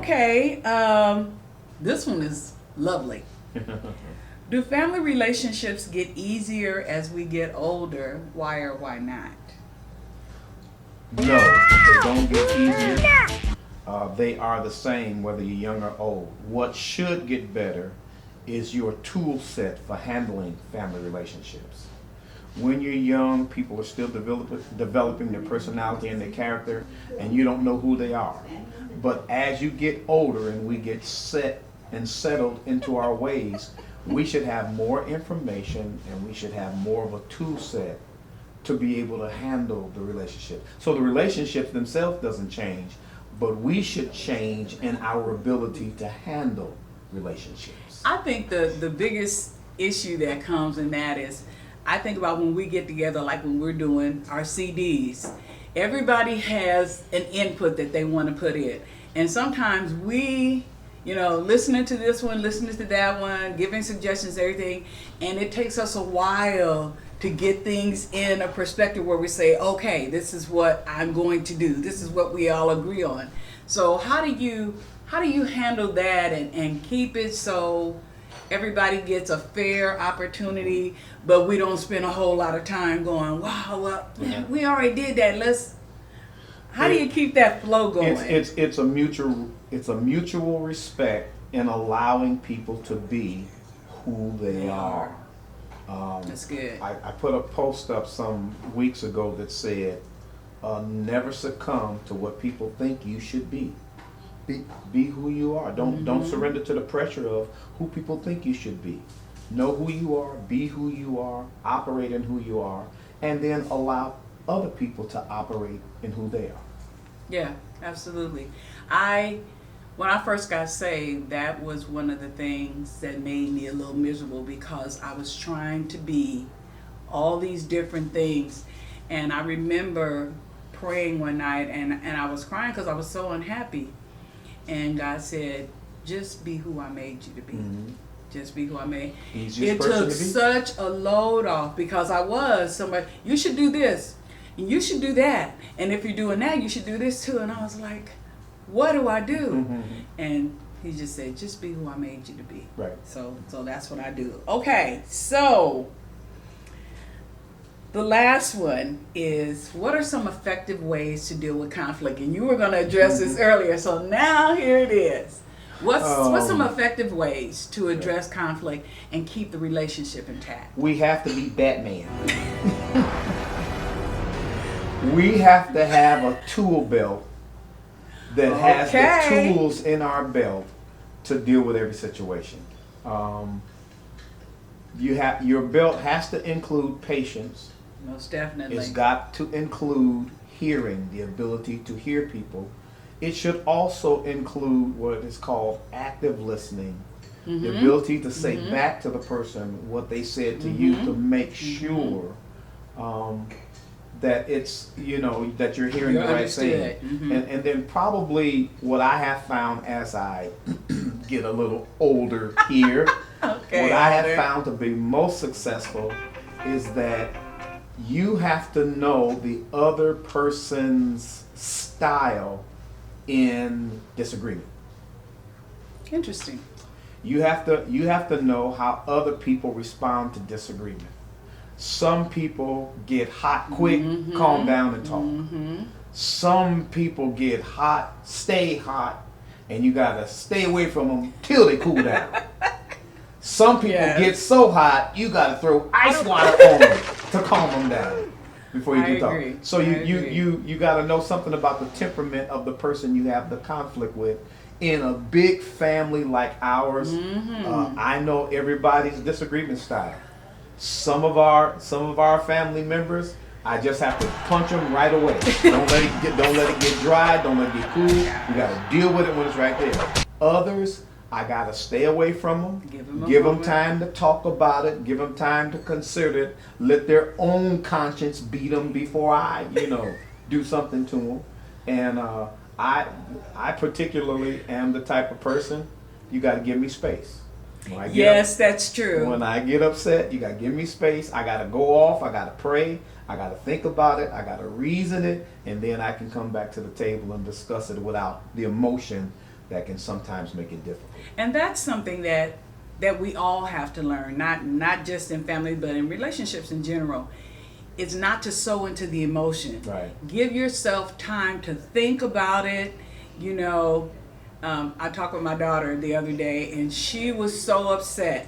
Okay, this one is lovely. Do family relationships get easier as we get older? Why or why not? No, they don't get easier. They are the same whether you're young or old. What should get better is your tool set for handling family relationships. When you're young, people are still developing their personality and their character, and you don't know who they are. But as you get older and we get set and settled into our ways, we should have more information and we should have more of a tool set to be able to handle the relationship. So the relationships themselves doesn't change, but we should change in our ability to handle relationships. I think the biggest issue that comes in that is, I think about when we get together, like when we're doing our CDs, everybody has an input that they want to put in. And sometimes we, listening to this one, listening to that one, giving suggestions, everything, and it takes us a while to get things in a perspective where we say, okay, this is what I'm going to do. This is what we all agree on. So how do you handle that and keep it so everybody gets a fair opportunity, but we don't spend a whole lot of time going, wow, well, we already did that. How do you keep that flow going? It's a mutual respect in allowing people to be who they are. That's good. I put a post up some weeks ago that said, never succumb to what people think you should be. Be who you are. Don't surrender to the pressure of who people think you should be. Know who you are, be who you are, operate in who you are, and then allow other people to operate in who they are. Yeah, absolutely. When I first got saved, that was one of the things that made me a little miserable because I was trying to be all these different things. And I remember praying one night and I was crying because I was so unhappy. And God said, just be who I made you to be. Mm-hmm. Just be who I made. It took such a load off because I was somebody, you should do this and you should do that. And if you're doing that, you should do this too. And I was like, what do I do? Mm-hmm. And he just said, just be who I made you to be. Right. So that's what I do. Okay, so the last one is, what are some effective ways to deal with conflict? And you were going to address this earlier, so now here it is. What's some effective ways to address conflict and keep the relationship intact? We have to be Batman. We have to have a tool belt that has the tools in our belt to deal with every situation. Your belt has to include patience. Most definitely. It's got to include hearing, the ability to hear people. It should also include what is called active listening, the ability to say back to the person what they said to you to make sure that it's, that you're hearing the right thing. And then probably what I have found as I get a little older here, what I have found to be most successful is that you have to know the other person's style in disagreement. Interesting. You have to know how other people respond to disagreement. Some people get hot quick, calm down and talk. Some people get hot, stay hot, and you gotta stay away from them till they cool down. Some people get so hot, you gotta throw ice water on them to calm them down before you can talk. So you gotta know something about the temperament of the person you have the conflict with. In a big family like ours, I know everybody's disagreement style. Some of our family members, I just have to punch them right away. Don't let it get dry. Don't let it get cool. You got to deal with it when it's right there. Others, I got to stay away from them. Give them time to talk about it. Give them time to consider it. Let their own conscience beat them before I, do something to them. And I particularly am the type of person, you got to give me space. That's true. When I get upset, you got to give me space. I got to go off. I got to pray. I got to think about it. I got to reason it. And then I can come back to the table and discuss it without the emotion that can sometimes make it difficult. And that's something that we all have to learn, not just in family, but in relationships in general. It's not to sow into the emotion. Right. Give yourself time to think about it. You know, I talked with my daughter the other day, and she was so upset.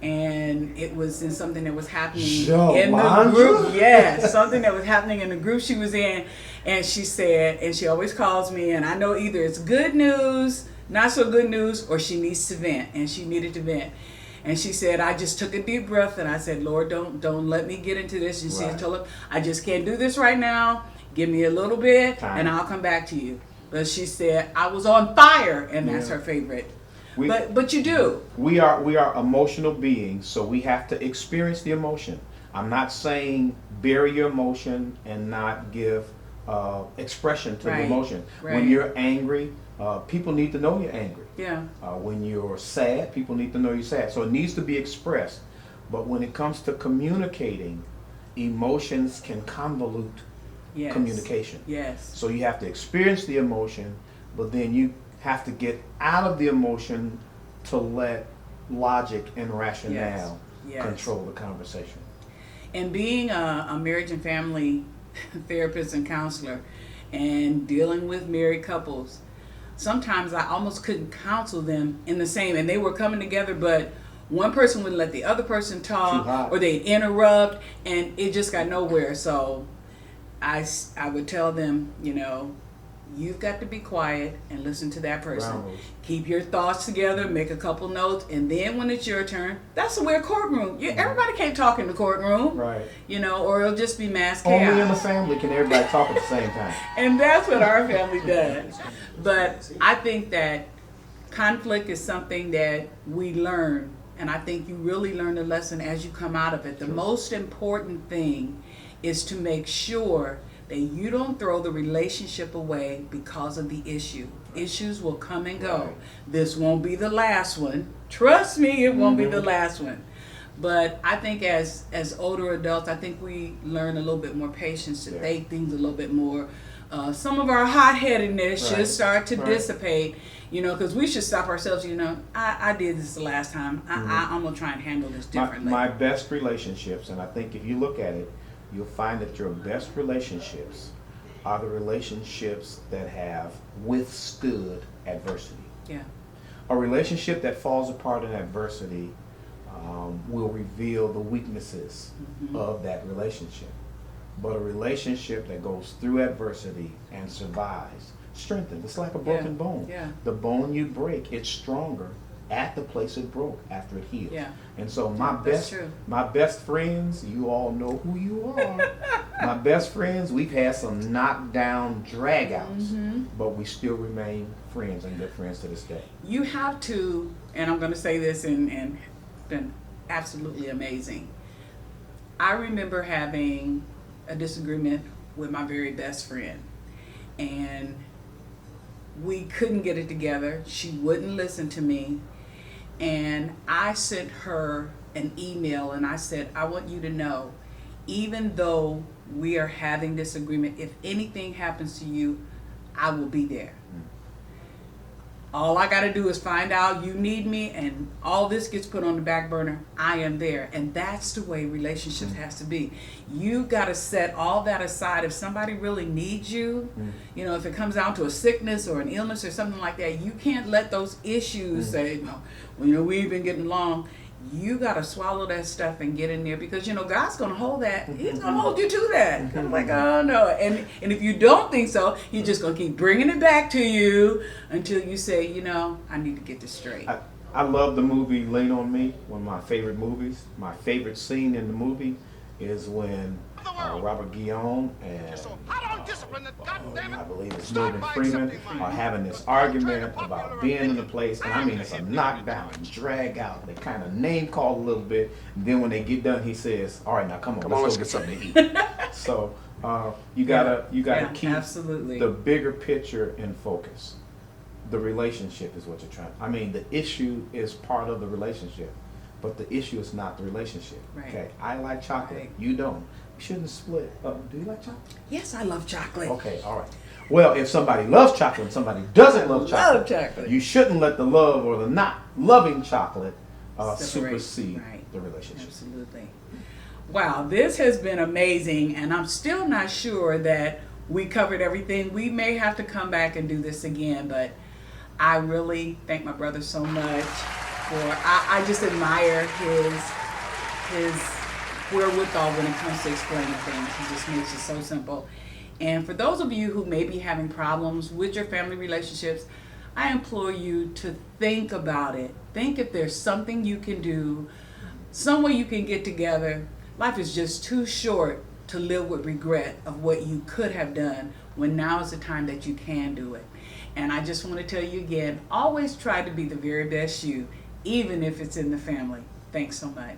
And it was in something that was happening in the group. Yeah, something that was happening in the group she was in. And she said, and she always calls me, and I know either it's good news, not so good news, or she needs to vent, and she needed to vent. And she said, I just took a deep breath, and I said, Lord, don't let me get into this. And she told him, I just can't do this right now. Give me a little bit, and I'll come back to you. But she said, I was on fire, and that's her favorite. But you do. We are emotional beings, so we have to experience the emotion. I'm not saying bury your emotion and not give expression to the emotion. Right. When you're angry, people need to know you're angry. Yeah. When you're sad, people need to know you're sad. So it needs to be expressed. But when it comes to communicating, emotions can convolute communication. Yes. So you have to experience the emotion, but then you have to get out of the emotion to let logic and rationale control the conversation. And being a marriage and family therapist and counselor and dealing with married couples, sometimes I almost couldn't counsel them in the same, and they were coming together, but one person wouldn't let the other person talk, or they'd interrupt, and it just got nowhere. So I would tell them, you know, you've got to be quiet and listen to that person. Keep your thoughts together, make a couple notes, and then when it's your turn, that's a weird courtroom. Everybody can't talk in the courtroom, right? You know, or it'll just be mass chaos. Only in the family can everybody talk at the same time. And that's what our family does. But I think that conflict is something that we learn, and I think you really learn the lesson as you come out of it. The most important thing is to make sure that you don't throw the relationship away because of the issue. Issues will come and go. Right. This won't be the last one. Trust me, it won't be the last one. But I think as older adults, I think we learn a little bit more patience to take things a little bit more. Some of our hot-headedness should start to dissipate, you know, because we should stop ourselves, you know, I did this the last time. I'm going to try and handle this differently. My best relationships, and I think if you look at it, you'll find that your best relationships are the relationships that have withstood adversity. Yeah. A relationship that falls apart in adversity will reveal the weaknesses of that relationship. But a relationship that goes through adversity and survives, strengthens. It's like a broken bone. Yeah. The bone you break, it's stronger at the place it broke after it heals. Yeah. And so my best friends, you all know who you are. My best friends, we've had some knockdown dragouts, but we still remain friends and good friends to this day. You have to, and I'm going to say this, and been absolutely amazing. I remember having a disagreement with my very best friend, and we couldn't get it together. She wouldn't listen to me. And I sent her an email and I said, I want you to know, even though we are having disagreement, if anything happens to you, I will be there. All I got to do is find out you need me, and all this gets put on the back burner. I am there. And that's the way relationships has to be. You got to set all that aside. If somebody really needs you, you know, if it comes down to a sickness or an illness or something like that, you can't let those issues say, no, well, you know, we ain't been getting along. You got to swallow that stuff and get in there, because, you know, God's going to hold that. He's going to hold you to that. I'm like, oh, no. And if you don't think so, He's just going to keep bringing it back to you until you say, you know, I need to get this straight. I love the movie Lean On Me, one of my favorite movies. My favorite scene in the movie is when Robert Guillaume and I believe it's Morgan Freeman are having this argument about being in the place, and I mean it's a knockdown, drag out. They kind of name call a little bit, and then when they get done, he says, "All right, now come on, let's go get something to eat." So you gotta keep the bigger picture in focus. The relationship is what you're trying. I mean, the issue is part of the relationship, but the issue is not the relationship. Right. Okay, I like chocolate. You don't. We shouldn't split. Do you like chocolate? Yes, I love chocolate. Okay, all right. Well, if somebody loves chocolate and somebody doesn't love Love chocolate, chocolate. you shouldn't let the love or the not loving chocolate Separate. supersede Right. the relationship. Absolutely. Wow, this has been amazing, and I'm still not sure that we covered everything. We may have to come back and do this again, but I really thank my brother so much for. I just admire his wherewithal when it comes to explaining things. He just makes it so simple. And for those of you who may be having problems with your family relationships, I implore you to think about it. Think if there's something you can do, some way you can get together. Life is just too short to live with regret of what you could have done when now is the time that you can do it. And I just want to tell you again, always try to be the very best you, even if it's in the family. Thanks so much.